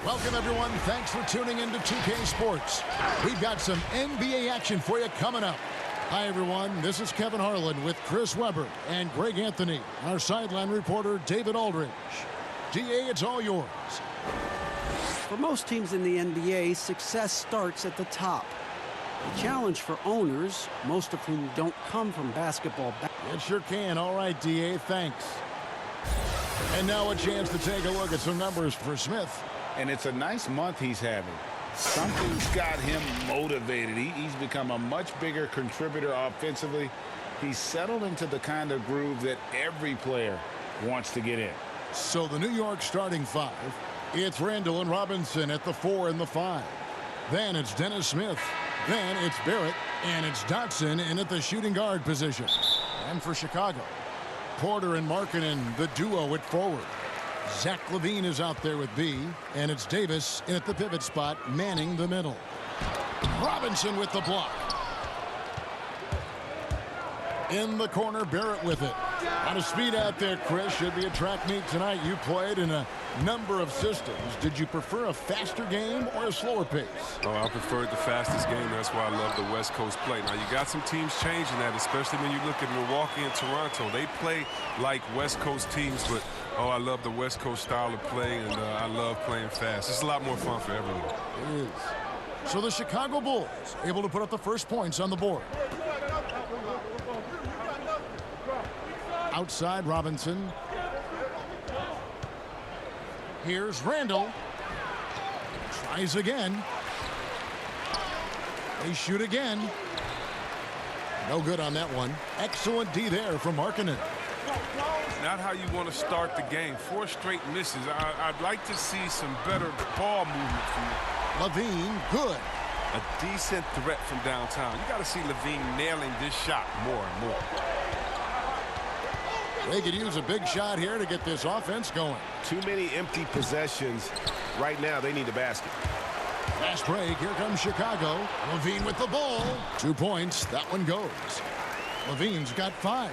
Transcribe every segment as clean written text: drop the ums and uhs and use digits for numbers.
Welcome, everyone. Thanks for tuning in to 2K Sports. We've got some NBA action for you coming up. Hi, everyone. This is Kevin Harlan with Chris Webber and Greg Anthony, our sideline reporter, David Aldridge. DA, it's all yours. For most teams in the NBA, success starts at the top. The challenge for owners, most of whom don't come from basketball. It sure can. All right, DA, thanks. And now a chance to take a look at some numbers for Smith. And it's a nice month he's having. Something's got him motivated. He's become a much bigger contributor offensively. He's settled into the kind of groove that every player wants to get in. So the New York starting five, it's Randall and Robinson at the 4 and the 5. Then it's Dennis Smith. Then it's Barrett. And it's Dotson in at the shooting guard position. And for Chicago, Porter and Markkanen, the duo at forward. Zach LaVine is out there with B, and it's Davis in at the pivot spot, manning the middle. Robinson with the block. In the corner, Barrett with it. A lot of speed out there, Chris. Should be a track meet tonight. You played in a number of systems. Did you prefer a faster game or a slower pace? Oh, I preferred the fastest game. That's why I love the West Coast play. Now, you got some teams changing that, especially when you look at Milwaukee and Toronto. They play like West Coast teams, but, oh, I love the West Coast style of play, and I love playing fast. It's a lot more fun for everyone. It is. So the Chicago Bulls able to put up the first points on the board. Outside Robinson. Here's Randall. Tries again. They shoot again. No good on that one. Excellent D there from Markkanen. Not how you want to start the game. 4 straight misses. I'd like to see some better ball movement from you. LaVine, good. A decent threat from downtown. You got to see LaVine nailing this shot more and more. They could use a big shot here to get this offense going. Too many empty possessions. Right now, they need a basket. Fast break. Here comes Chicago. LaVine with the ball. 2 points. That one goes. LaVine's got 5.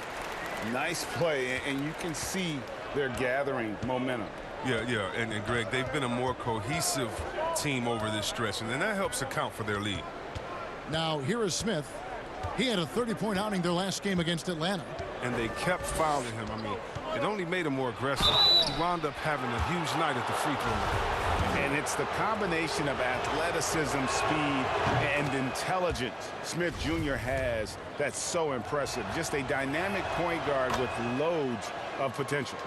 Nice play, and you can see they're gathering momentum. Yeah, and Greg, they've been a more cohesive team over this stretch, and then that helps account for their lead. Now, here is Smith. He had a 30-point outing their last game against Atlanta. And they kept fouling him. I mean, it only made him more aggressive. He wound up having a huge night at the free throw line. And it's the combination of athleticism, speed, and intelligence Smith Jr. has that's so impressive. Just a dynamic point guard with loads of potential.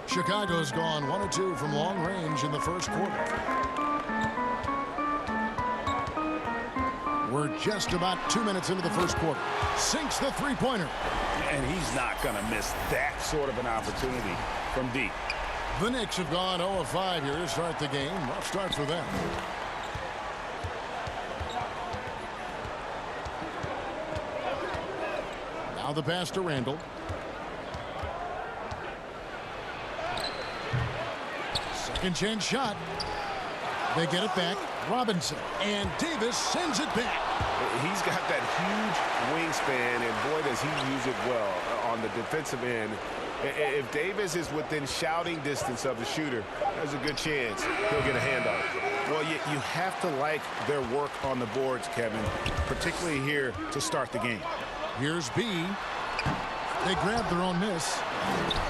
Chicago's gone 1 of 2 from long range in the first quarter. We're just about 2 minutes into the first quarter. Sinks the three-pointer. And he's not going to miss that sort of an opportunity from deep. The Knicks have gone 0 of 5 here to start the game. Rough start for them. Now the pass to Randall. Second chance shot. They get it back. Robinson. And Davis sends it back. He's got that huge wingspan, and boy, does he use it well on the defensive end. If Davis is within shouting distance of the shooter, there's a good chance he'll get a handoff. Well, you have to like their work on the boards, Kevin, particularly here to start the game. Here's B. They grab their own miss,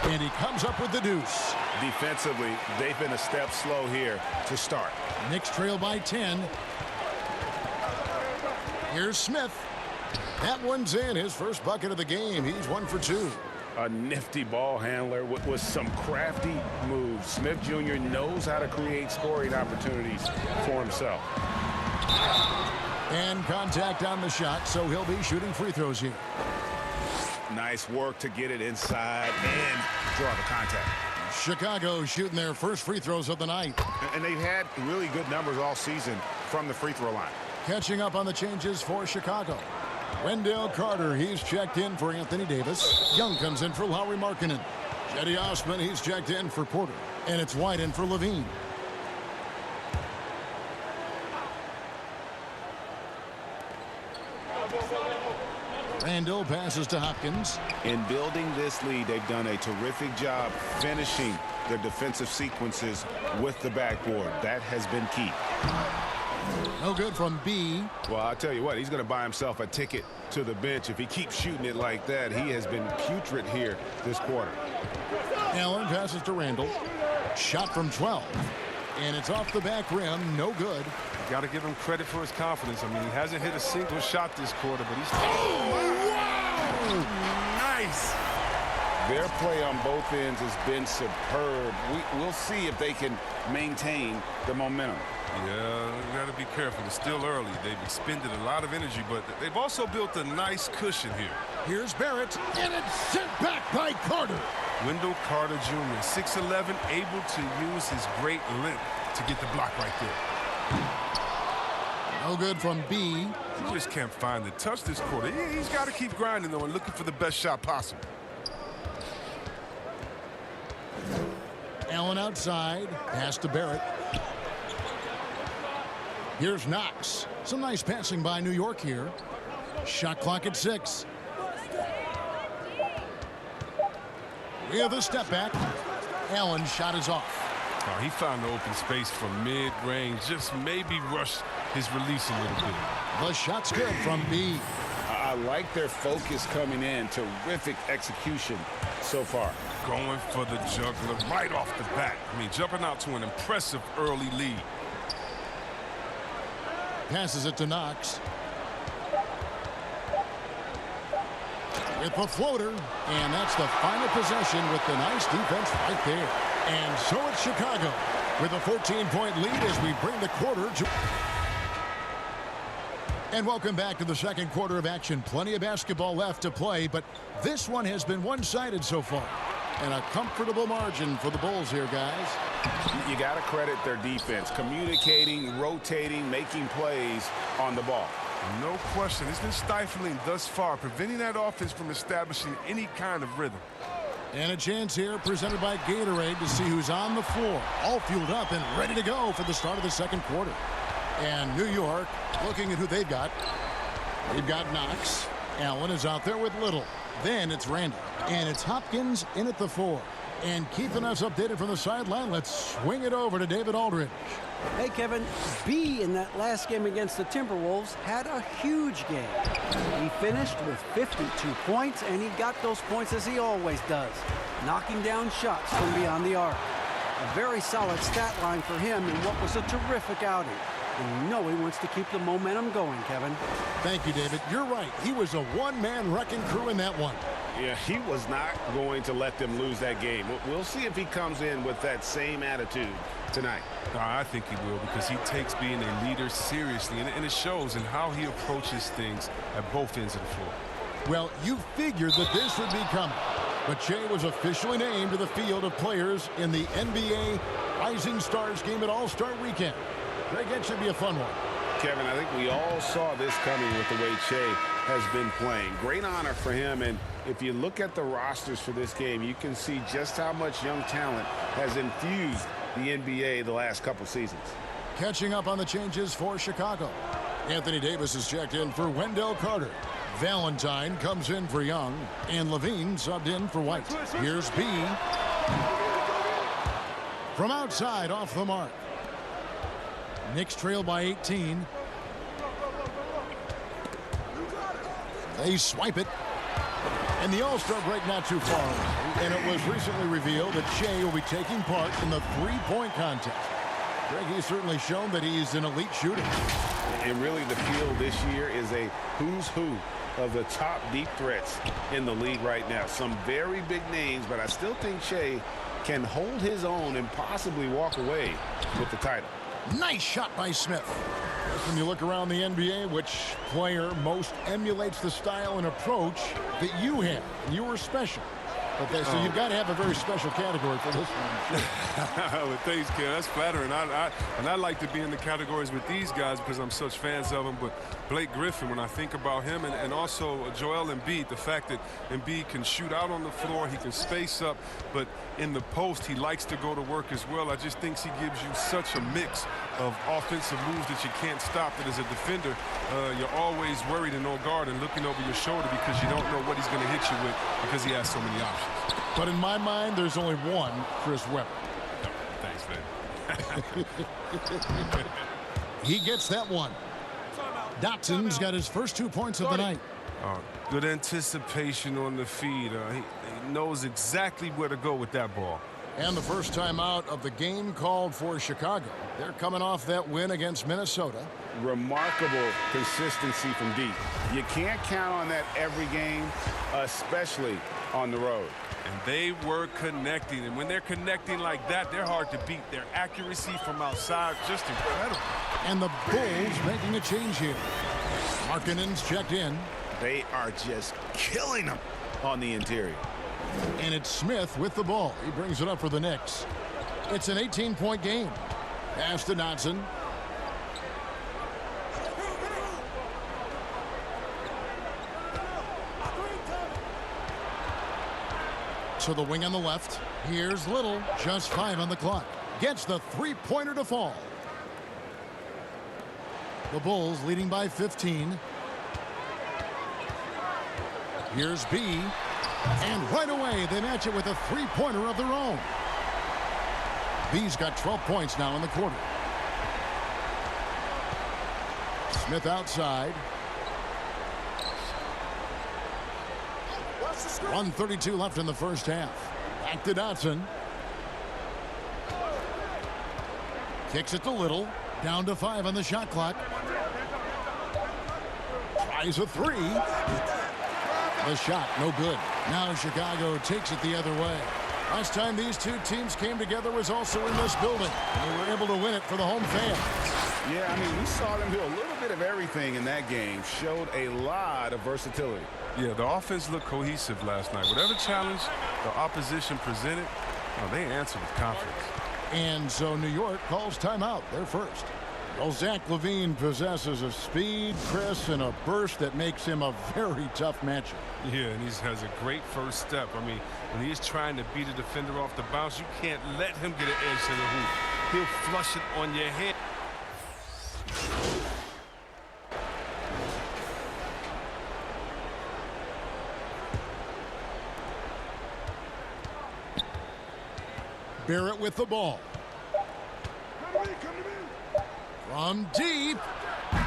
and he comes up with the deuce. Defensively, they've been a step slow here to start. Knicks trail by 10. Here's Smith. That one's in. His first bucket of the game. He's 1 for 2. A nifty ball handler with some crafty moves. Smith Jr. knows how to create scoring opportunities for himself. And contact on the shot, so he'll be shooting free throws here. Nice work to get it inside and draw the contact. Chicago shooting their first free throws of the night. And they've had really good numbers all season from the free throw line. Catching up on the changes for Chicago. Wendell Carter, he's checked in for Anthony Davis. Young comes in for Lauri Markkanen. Cedi Osman, he's checked in for Porter. And it's White in for LaVine. Randall passes to Hopkins. In building this lead, they've done a terrific job finishing their defensive sequences with the backboard. That has been key. No good from B. Well, I'll tell you what, he's going to buy himself a ticket to the bench. If he keeps shooting it like that, he has been putrid here this quarter. Allen passes to Randall. Shot from 12. And it's off the back rim. No good. Got to give him credit for his confidence. I mean, he hasn't hit a single shot this quarter, but he's... Oh, wow! Nice! Their play on both ends has been superb. We'll see if they can maintain the momentum. Yeah, you got to be careful. It's still early. They've expended a lot of energy, but they've also built a nice cushion here. Here's Barrett, and it's sent back by Carter. Wendell Carter Jr., 6'11", able to use his great length to get the block right there. No good from B. He just can't find the touch this quarter. He's got to keep grinding, though, and looking for the best shot possible. Allen outside. Pass to Barrett. Here's Knox. Some nice passing by New York here. Shot clock at 6. We have a step back. Allen's shot is off. Oh, he found the open space from mid-range. Just maybe rushed his release a little bit. The shot's good from B. I like their focus coming in. Terrific execution so far. Going for the juggler right off the bat. I mean, jumping out to an impressive early lead. Passes it to Knox. With the floater, and that's the final possession with the nice defense right there. And so it's Chicago with a 14-point lead as we bring the quarter to... And welcome back to the second quarter of action. Plenty of basketball left to play, but this one has been one-sided so far. And a comfortable margin for the Bulls here, guys. You got to credit their defense. Communicating, rotating, making plays on the ball. No question. It's been stifling thus far, preventing that offense from establishing any kind of rhythm. And a chance here presented by Gatorade to see who's on the floor. All fueled up and ready to go for the start of the second quarter. And New York looking at who they've got. They've got Knox. Allen is out there with Little. Then it's Randall. And it's Hopkins in at the 4. And keeping us updated from the sideline, let's swing it over to David Aldridge. Hey, Kevin, B in that last game against the Timberwolves had a huge game. He finished with 52 points, and he got those points as he always does, knocking down shots from beyond the arc. A very solid stat line for him in what was a terrific outing. And you know he wants to keep the momentum going, Kevin. Thank you, David. You're right. He was a one-man wrecking crew in that one. Yeah, he was not going to let them lose that game. We'll see if he comes in with that same attitude tonight. I think he will, because he takes being a leader seriously, and it shows in how he approaches things at both ends of the floor. Well, you figured that this would be coming, but Shea was officially named to the field of players in the NBA Rising Stars game at All-Star Weekend. Greg, that should be a fun one. Kevin, I think we all saw this coming with the way Shea has been playing. Great honor for him, and if you look at the rosters for this game, you can see just how much young talent has infused the NBA the last couple seasons. Catching up on the changes for Chicago. Anthony Davis is checked in for Wendell Carter. Valentine comes in for Young, and Levine subbed in for White. Here's B. From outside, off the mark. Knicks trail by 18. They swipe it. And the All-Star break not too far away. And it was recently revealed that Shea will be taking part in the three-point contest. Greg, he's certainly shown that he's an elite shooter. And really the field this year is a who's who of the top deep threats in the league right now. Some very big names, but I still think Shea can hold his own and possibly walk away with the title. Nice shot by Smith. When you look around the NBA, which player most emulates the style and approach that you have? You were special. But so you've got to have a very special category for this one. Well, thanks, Ken. That's flattering. And I like to be in the categories with these guys because I'm such fans of them. But Blake Griffin, when I think about him, and also Joel Embiid, the fact that Embiid can shoot out on the floor, he can space up, but in the post, he likes to go to work as well. I just think he gives you such a mix of offensive moves that you can't stop, that as a defender, you're always worried and on guard and looking over your shoulder because you don't know what he's going to hit you with because he has so many options. But in my mind, there's only one Chris Webber. Thanks, man. He gets that one. Dotson's got his first 2 points of the night. Good anticipation on the feed. He knows exactly where to go with that ball. And the first time out of the game called for Chicago. They're coming off that win against Minnesota. Remarkable consistency from deep. You can't count on that every game, especially on the road. And they were connecting. And when they're connecting like that, they're hard to beat. Their accuracy from outside, just incredible. And the Bulls making a change here. Markkanen's checked in. They are just killing them on the interior. And it's Smith with the ball. He brings it up for the Knicks. It's an 18-point game. Pass to Dotson. To the wing on the left. Here's Little. Just 5 on the clock. Gets the three-pointer to fall. The Bulls leading by 15. Here's B. And right away, they match it with a three-pointer of their own. B's got 12 points now in the quarter. Smith outside. 1:32 left in the first half. Back to Dotson. Kicks it to Little. Down to 5 on the shot clock. Tries a three. The shot, no good. Now Chicago takes it the other way. Last time these two teams came together was also in this building. They were able to win it for the home fans. Yeah, I mean, we saw them do a little bit of everything in that game. Showed a lot of versatility. Yeah, the offense looked cohesive last night. Whatever challenge the opposition presented, they answered with confidence. And so New York calls timeout. They're first. Well, Zach LaVine possesses a speed, Chris, and a burst that makes him a very tough matchup. Yeah, and he has a great first step. I mean, when he's trying to beat a defender off the bounce, you can't let him get an edge to the hoop. He'll flush it on your head. Barrett with the ball. From deep.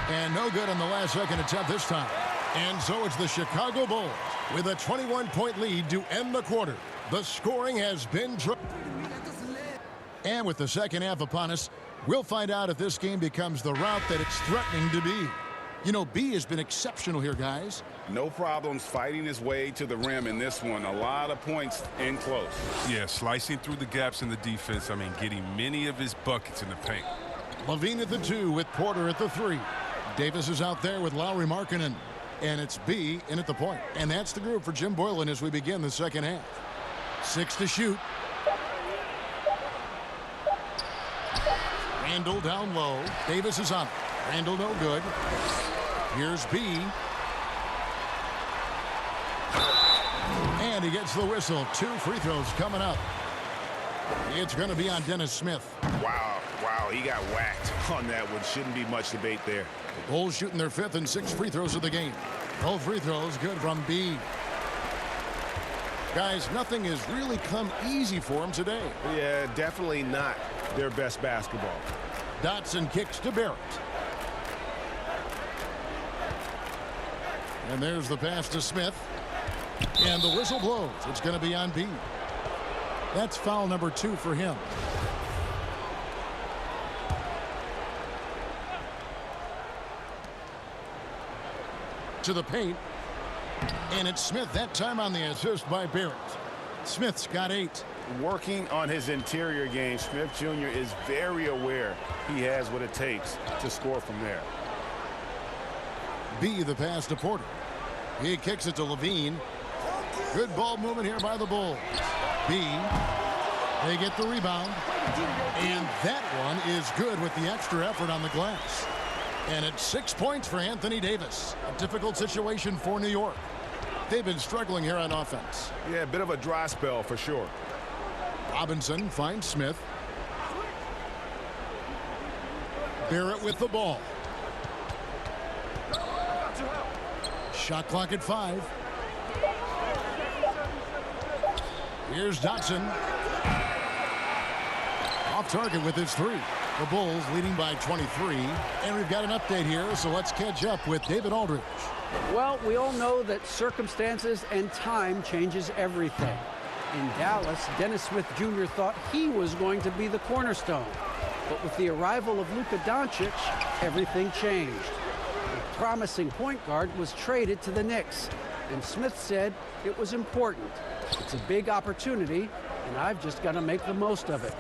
And no good on the last second attempt this time. And so it's the Chicago Bulls with a 21-point lead to end the quarter. The scoring has been and with the second half upon us, we'll find out if this game becomes the route that it's threatening to be. You know, B has been exceptional here, guys. No problems fighting his way to the rim in this one. A lot of points in close. Yeah, slicing through the gaps in the defense. I mean, getting many of his buckets in the paint. LaVine at the 2 with Porter at the 3. Davis is out there with Lowry Markkanen. And it's B in at the point. And that's the group for Jim Boylan as we begin the second half. 6 to shoot. Randall down low. Davis is on it. Randall no good. Here's B. And he gets the whistle. 2 free throws coming up. It's going to be on Dennis Smith. Wow, he got whacked on that one. Shouldn't be much debate there. The Bulls shooting their 5th and 6th free throws of the game. Both free throws good from B. Guys, nothing has really come easy for him today. Yeah, definitely not their best basketball. Dotson kicks to Barrett. And there's the pass to Smith. And the whistle blows. It's going to be on B. That's foul number 2 for him. To the paint. And it's Smith that time on the assist by Barrett. Smith's got 8. Working on his interior game, Smith Jr. is very aware he has what it takes to score from there. B the pass to Porter. He kicks it to LaVine. Good ball movement here by the Bulls. B. They get the rebound. And that one is good with the extra effort on the glass. And it's 6 points for Anthony Davis. A difficult situation for New York. They've been struggling here on offense. Yeah, a bit of a dry spell for sure. Robinson finds Smith. Barrett with the ball. Shot clock at 5. Here's Dotson. Off target with his 3. The Bulls leading by 23. And we've got an update here, so let's catch up with David Aldridge. Well, we all know that circumstances and time changes everything. In Dallas, Dennis Smith Jr. thought he was going to be the cornerstone. But with the arrival of Luka Doncic, everything changed. A promising point guard was traded to the Knicks, and Smith said it was important. It's a big opportunity, and I've just got to make the most of it.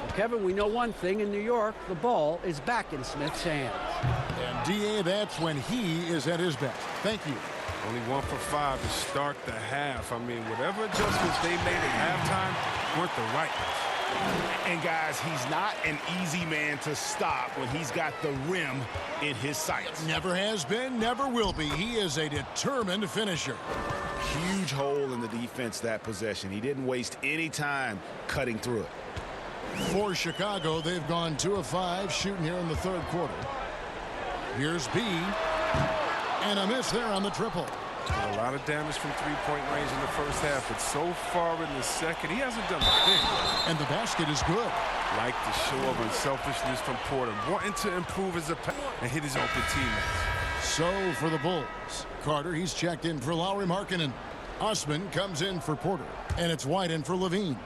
Well, Kevin, we know one thing in New York, the ball is back in Smith's hands. And D.A., that's when he is at his best. Thank you. Only 1 for 5 to start the half. I mean, whatever adjustments they made at halftime weren't the right ones. And guys, he's not an easy man to stop when he's got the rim in his sights. Never has been, never will be. He is a determined finisher. Huge hole in the defense that possession. He didn't waste any time cutting through it. For Chicago, they've gone 2 of 5 shooting here in the third quarter. Here's B. And a miss there on the triple. A lot of damage from three-point range in the first half, but so far in the second, he hasn't done a thing. And the basket is good. Like the show of unselfishness from Porter, wanting to improve as a pass and hit his open teammates. So for the Bulls, Carter, he's checked in for Lowry Markkanen. Usman comes in for Porter, and it's White in for Levine.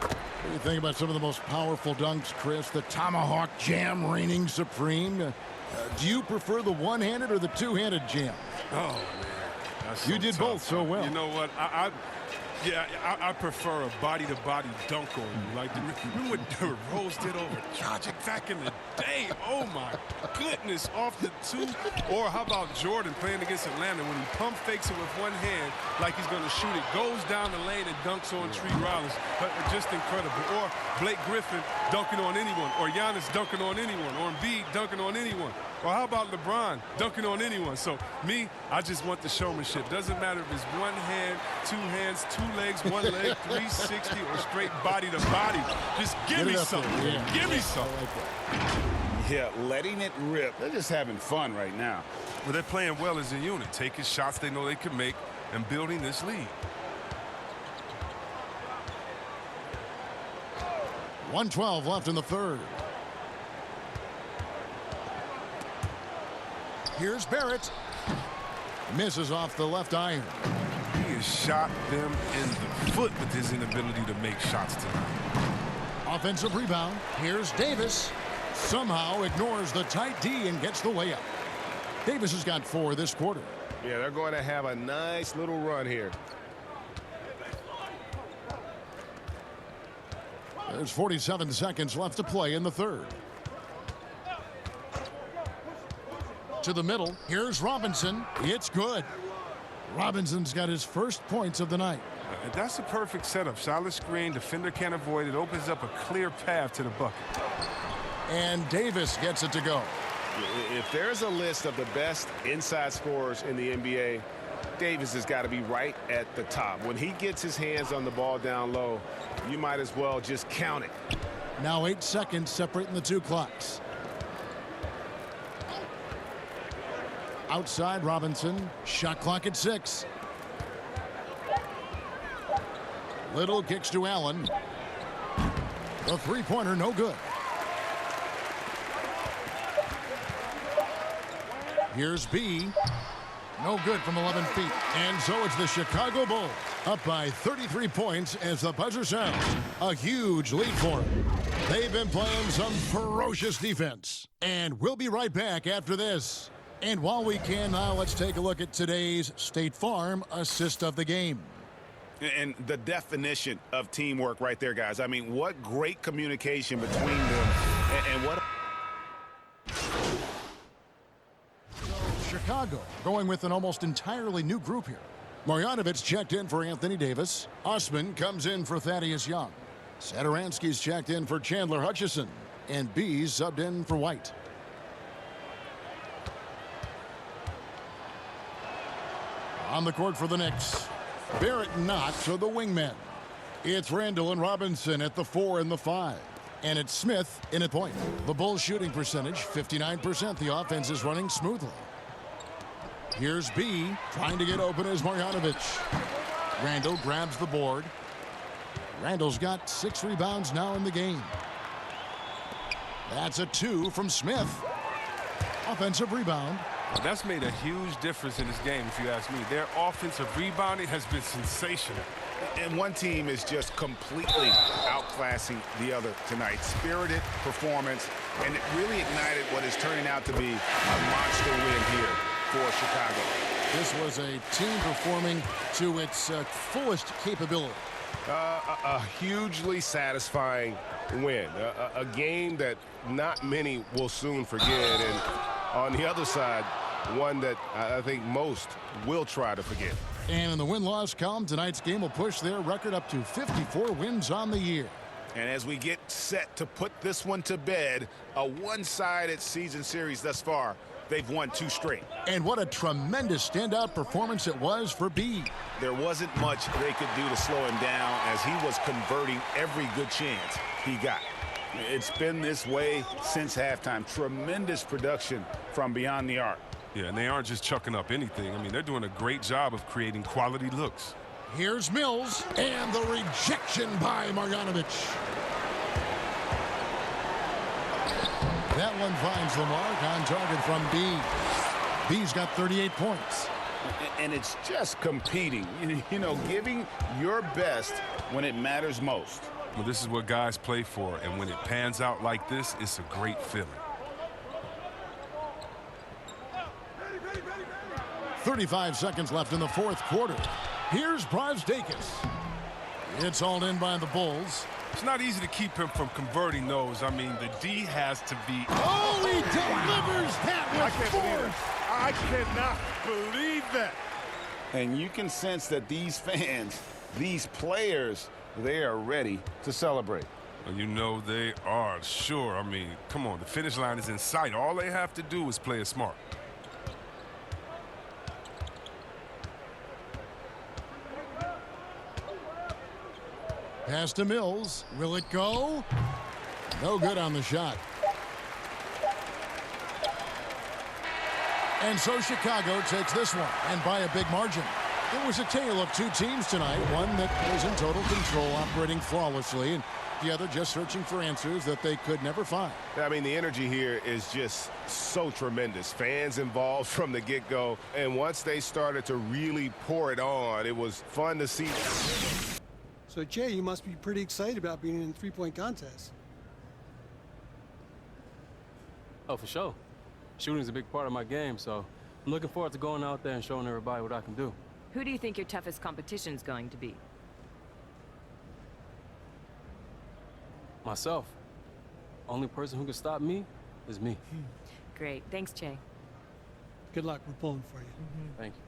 What do you think about some of the most powerful dunks, Chris? The tomahawk jam reigning supreme. Do you prefer the one-handed or the two-handed jam? Oh, man. That's You did tough. both so well. You know what? I prefer a body-to-body dunk on you. Like, remember what Derrick Rose did over Dragic back in the day? Oh, my goodness. Off the 2. Or how about Jordan playing against Atlanta when he pump fakes it with one hand like he's going to shoot it, goes down the lane and dunks on Tree Rollins. Just incredible. Or Blake Griffin dunking on anyone. Or Giannis dunking on anyone. Or Embiid dunking on anyone. Or how about LeBron dunking on anyone? So, me, I just want the showmanship. Doesn't matter if it's one hand, 2 hands, 2 legs, 1 leg, 360, or straight body to body. Just give me something. Yeah. Give me something. Yeah, letting it rip. They're just having fun right now. Well, they're playing well as a unit, taking shots they know they can make and building this lead. 1:12 left in the third. Here's Barrett. Misses off the left iron. He has shot them in the foot with his inability to make shots tonight. Offensive rebound. Here's Davis. Somehow ignores the tight D and gets the layup. Davis has got 4 this quarter. Yeah, they're going to have a nice little run here. There's 47 seconds left to play in the third. To the middle. Here's Robinson. It's good. Robinson's got his first points of the night. That's a perfect setup. Solid screen. Defender can't avoid it. Opens up a clear path to the bucket. And Davis gets it to go. If there's a list of the best inside scorers in the NBA, Davis has got to be right at the top. When he gets his hands on the ball down low, you might as well just count it. Now 8 seconds separating the 2 clocks. Outside Robinson. Shot clock at 6. Little kicks to Allen. The three-pointer no good. Here's B. No good from 11 feet. And so it's the Chicago Bulls up by 33 points as the buzzer sounds. A huge lead for them. They've been playing some ferocious defense. And we'll be right back after this. And while we can now, let's take a look at today's State Farm assist of the game. And the definition of teamwork right there, guys. I mean, what great communication between them and what... Chicago going with an almost entirely new group here. Marjanovic checked in for Anthony Davis. Osman comes in for Thaddeus Young. Satoransky's checked in for Chandler Hutchison. And B's subbed in for White. On the court for the Knicks, Barrett not to the wingmen. It's Randall and Robinson at the 4 and the 5. And it's Smith in at point. The Bulls shooting percentage, 59%. The offense is running smoothly. Here's B, trying to get open as Marjanovic. Randall grabs the board. Randall's got 6 rebounds now in the game. That's a 2 from Smith. Offensive rebound. Well, that's made a huge difference in this game, if you ask me. Their offensive rebounding has been sensational. And one team is just completely outclassing the other tonight. Spirited performance, and it really ignited what is turning out to be a monster win here for Chicago. This was a team performing to its fullest capability. A hugely satisfying win. A game that not many will soon forget. And on the other side, one that I think most will try to forget. And in the win-loss column, tonight's game will push their record up to 54 wins on the year. And as we get set to put this one to bed, a one-sided season series thus far, they've won 2 straight. And what a tremendous standout performance it was for B. There wasn't much they could do to slow him down as he was converting every good chance he got. It's been this way since halftime. Tremendous production from beyond the arc. Yeah, and they aren't just chucking up anything. I mean, they're doing a great job of creating quality looks. Here's Mills, and the rejection by Marjanovic. That one finds the mark on target from B. B's got 38 points. And it's just competing, you know, giving your best when it matters most. Well, this is what guys play for, and when it pans out like this, it's a great feeling. 35 seconds left in the 4th quarter. Here's Brasdakis. It's hauled in by the Bulls. It's not easy to keep him from converting those. I mean, the D has to be... Oh, he delivers that with force. I cannot believe that. And you can sense that these fans, these players, they are ready to celebrate. Well, you know they are, sure. I mean, come on, the finish line is in sight. All they have to do is play it smart. Pass to Mills. Will it go? No good on the shot. And so Chicago takes this one, and by a big margin. It was a tale of 2 teams tonight, one that was in total control, operating flawlessly, and the other just searching for answers that they could never find. I mean, the energy here is just so tremendous. Fans involved from the get-go, and once they started to really pour it on, it was fun to see. So, Jay, you must be pretty excited about being in the three-point contest. Oh, for sure. Shooting's a big part of my game, so I'm looking forward to going out there and showing everybody what I can do. Who do you think your toughest competition's going to be? Myself. Only person who can stop me is me. Great. Thanks, Jay. Good luck. We're pulling for you. Thank you.